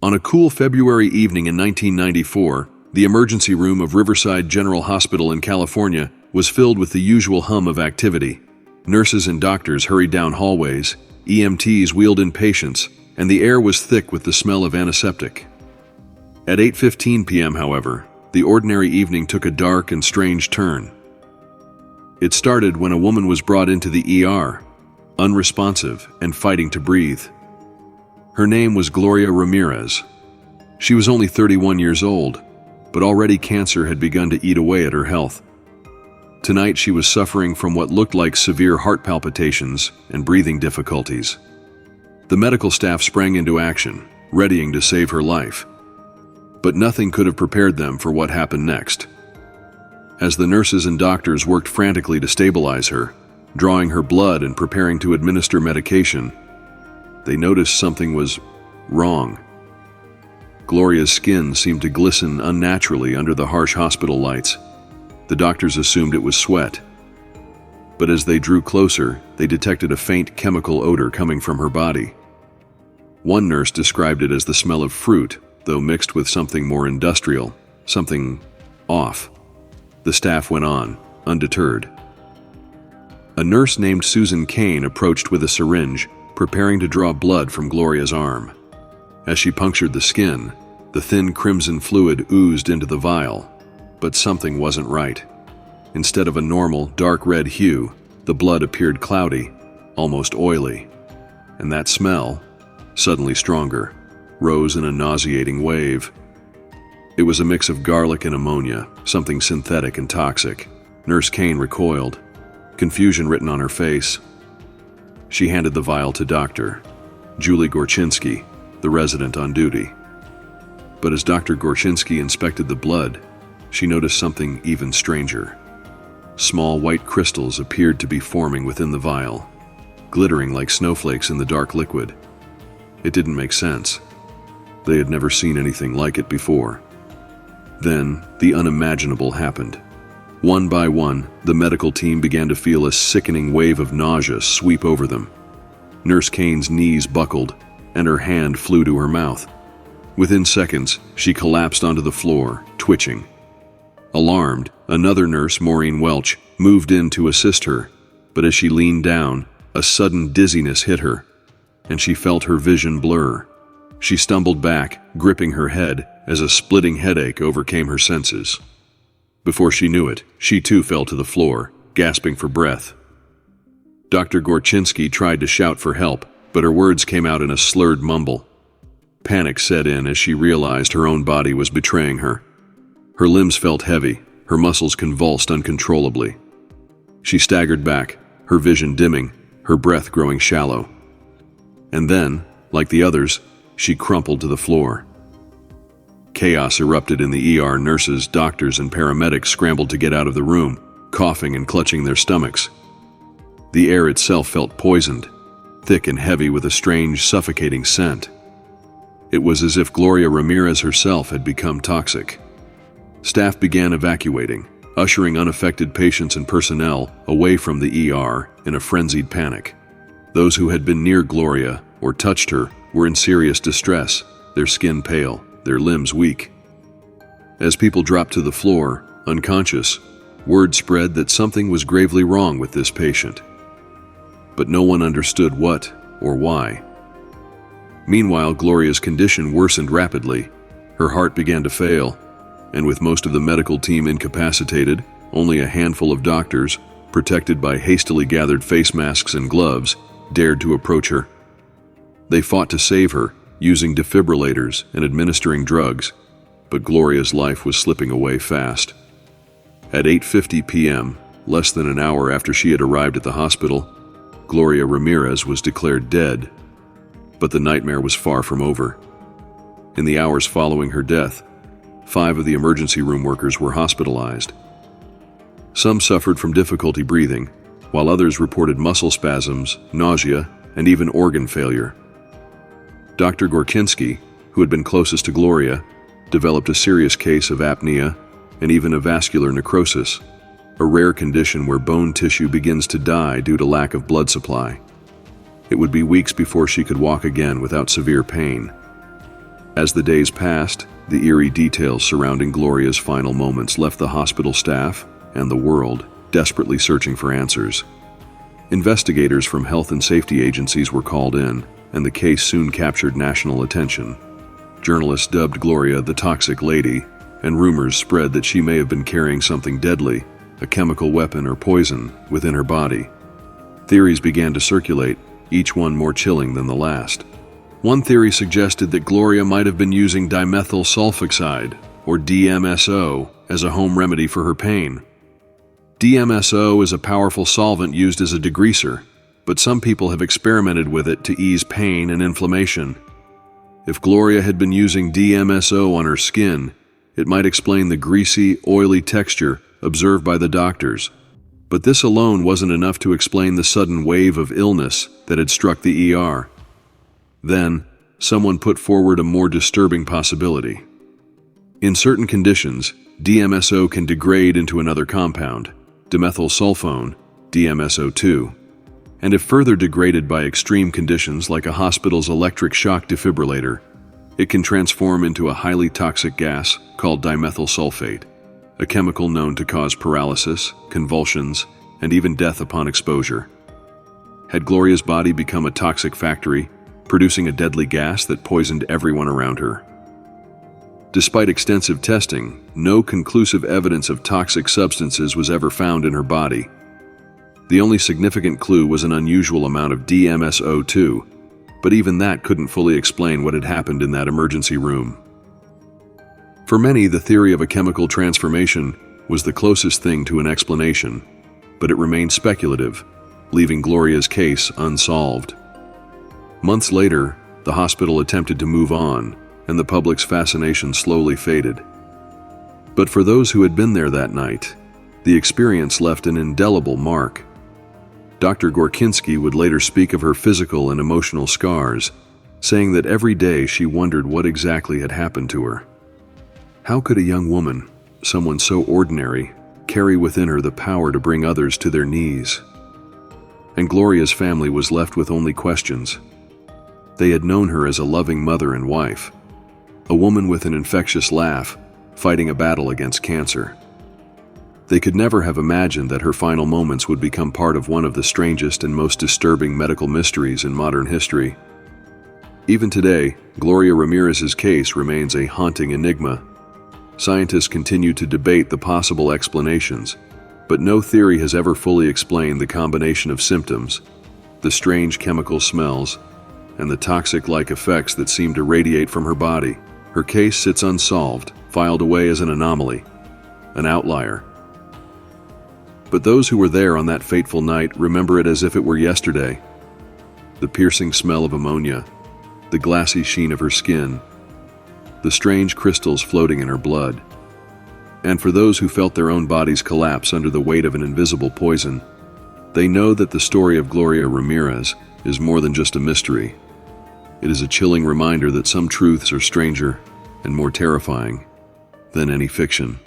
On a cool February evening in 1994, the emergency room of Riverside General Hospital in California was filled with the usual hum of activity. Nurses and doctors hurried down hallways, EMTs wheeled in patients, and the air was thick with the smell of antiseptic. At 8:15 p.m., however, the ordinary evening took a dark and strange turn. It started when a woman was brought into the ER, unresponsive and fighting to breathe. Her name was Gloria Ramirez. She was only 31 years old, but already cancer had begun to eat away at her health. Tonight she was suffering from what looked like severe heart palpitations and breathing difficulties. The medical staff sprang into action, readying to save her life. But nothing could have prepared them for what happened next. As the nurses and doctors worked frantically to stabilize her, drawing her blood and preparing to administer medication, they noticed something was wrong. Gloria's skin seemed to glisten unnaturally under the harsh hospital lights. The doctors assumed it was sweat. But as they drew closer, they detected a faint chemical odor coming from her body. One nurse described it as the smell of fruit, though mixed with something more industrial, something off. The staff went on, undeterred. A nurse named Susan Kane approached with a syringe, preparing to draw blood from Gloria's arm. As she punctured the skin, the thin crimson fluid oozed into the vial, but something wasn't right. Instead of a normal, dark red hue, the blood appeared cloudy, almost oily. And that smell, suddenly stronger, rose in a nauseating wave. It was a mix of garlic and ammonia, something synthetic and toxic. Nurse Kane recoiled, confusion written on her face. She handed the vial to Dr. Julie Gorchinsky, the resident on duty. But as Dr. Gorchinsky inspected the blood, she noticed something even stranger. Small white crystals appeared to be forming within the vial, glittering like snowflakes in the dark liquid. It didn't make sense. They had never seen anything like it before. Then, the unimaginable happened. One by one, the medical team began to feel a sickening wave of nausea sweep over them. Nurse Kane's knees buckled, and her hand flew to her mouth. Within seconds, she collapsed onto the floor, twitching. Alarmed, another nurse, Maureen Welch, moved in to assist her, but as she leaned down, a sudden dizziness hit her, and she felt her vision blur. She stumbled back, gripping her head, as a splitting headache overcame her senses. Before she knew it, she too fell to the floor, gasping for breath. Dr. Gorchinsky tried to shout for help, but her words came out in a slurred mumble. Panic set in as she realized her own body was betraying her. Her limbs felt heavy, her muscles convulsed uncontrollably. She staggered back, her vision dimming, her breath growing shallow. And then, like the others, she crumpled to the floor. Chaos erupted in the ER. Nurses, doctors, and paramedics scrambled to get out of the room, coughing and clutching their stomachs. The air itself felt poisoned, thick and heavy with a strange, suffocating scent. It was as if Gloria Ramirez herself had become toxic. Staff began evacuating, ushering unaffected patients and personnel away from the ER in a frenzied panic. Those who had been near Gloria or touched her were in serious distress, their skin pale, their limbs weak. As people dropped to the floor, unconscious, word spread that something was gravely wrong with this patient. But no one understood what or why. Meanwhile, Gloria's condition worsened rapidly. Her heart began to fail, and with most of the medical team incapacitated, only a handful of doctors, protected by hastily gathered face masks and gloves, dared to approach her. They fought to save her, using defibrillators and administering drugs, but Gloria's life was slipping away fast. At 8:50 p.m., less than an hour after she had arrived at the hospital, Gloria Ramirez was declared dead. But the nightmare was far from over. In the hours following her death, 5 of the emergency room workers were hospitalized. Some suffered from difficulty breathing, while others reported muscle spasms, nausea, and even organ failure. Dr. Gorchinsky, who had been closest to Gloria, developed a serious case of apnea and even a vascular necrosis, a rare condition where bone tissue begins to die due to lack of blood supply. It would be weeks before she could walk again without severe pain. As the days passed, the eerie details surrounding Gloria's final moments left the hospital staff and the world desperately searching for answers. Investigators from health and safety agencies were called in, and the case soon captured national attention. Journalists dubbed Gloria the Toxic Lady, and rumors spread that she may have been carrying something deadly, a chemical weapon or poison, within her body. Theories began to circulate, each one more chilling than the last. One theory suggested that Gloria might have been using dimethyl sulfoxide, or DMSO, as a home remedy for her pain. DMSO is a powerful solvent used as a degreaser, but some people have experimented with it to ease pain and inflammation. If Gloria had been using DMSO on her skin, it might explain the greasy, oily texture observed by the doctors. But this alone wasn't enough to explain the sudden wave of illness that had struck the ER. Then, someone put forward a more disturbing possibility. In certain conditions, DMSO can degrade into another compound, dimethyl sulfone, DMSO2, and if further degraded by extreme conditions like a hospital's electric shock defibrillator, it can transform into a highly toxic gas called dimethyl sulfate, a chemical known to cause paralysis, convulsions, and even death upon exposure. Had Gloria's body become a toxic factory, producing a deadly gas that poisoned everyone around her? Despite extensive testing, no conclusive evidence of toxic substances was ever found in her body. The only significant clue was an unusual amount of DMSO2, but even that couldn't fully explain what had happened in that emergency room. For many, the theory of a chemical transformation was the closest thing to an explanation, but it remained speculative, leaving Gloria's case unsolved. Months later, the hospital attempted to move on, and the public's fascination slowly faded. But for those who had been there that night, the experience left an indelible mark. Dr. Gorkinski would later speak of her physical and emotional scars, saying that every day she wondered what exactly had happened to her. How could a young woman, someone so ordinary, carry within her the power to bring others to their knees? And Gloria's family was left with only questions. They had known her as a loving mother and wife, a woman with an infectious laugh, fighting a battle against cancer. They could never have imagined that her final moments would become part of one of the strangest and most disturbing medical mysteries in modern history. Even today, Gloria Ramirez's case remains a haunting enigma. Scientists continue to debate the possible explanations, but no theory has ever fully explained the combination of symptoms, the strange chemical smells, and the toxic-like effects that seem to radiate from her body. Her case sits unsolved, filed away as an anomaly, an outlier. But those who were there on that fateful night remember it as if it were yesterday. The piercing smell of ammonia, the glassy sheen of her skin, the strange crystals floating in her blood. And for those who felt their own bodies collapse under the weight of an invisible poison, they know that the story of Gloria Ramirez is more than just a mystery. It is a chilling reminder that some truths are stranger and more terrifying than any fiction.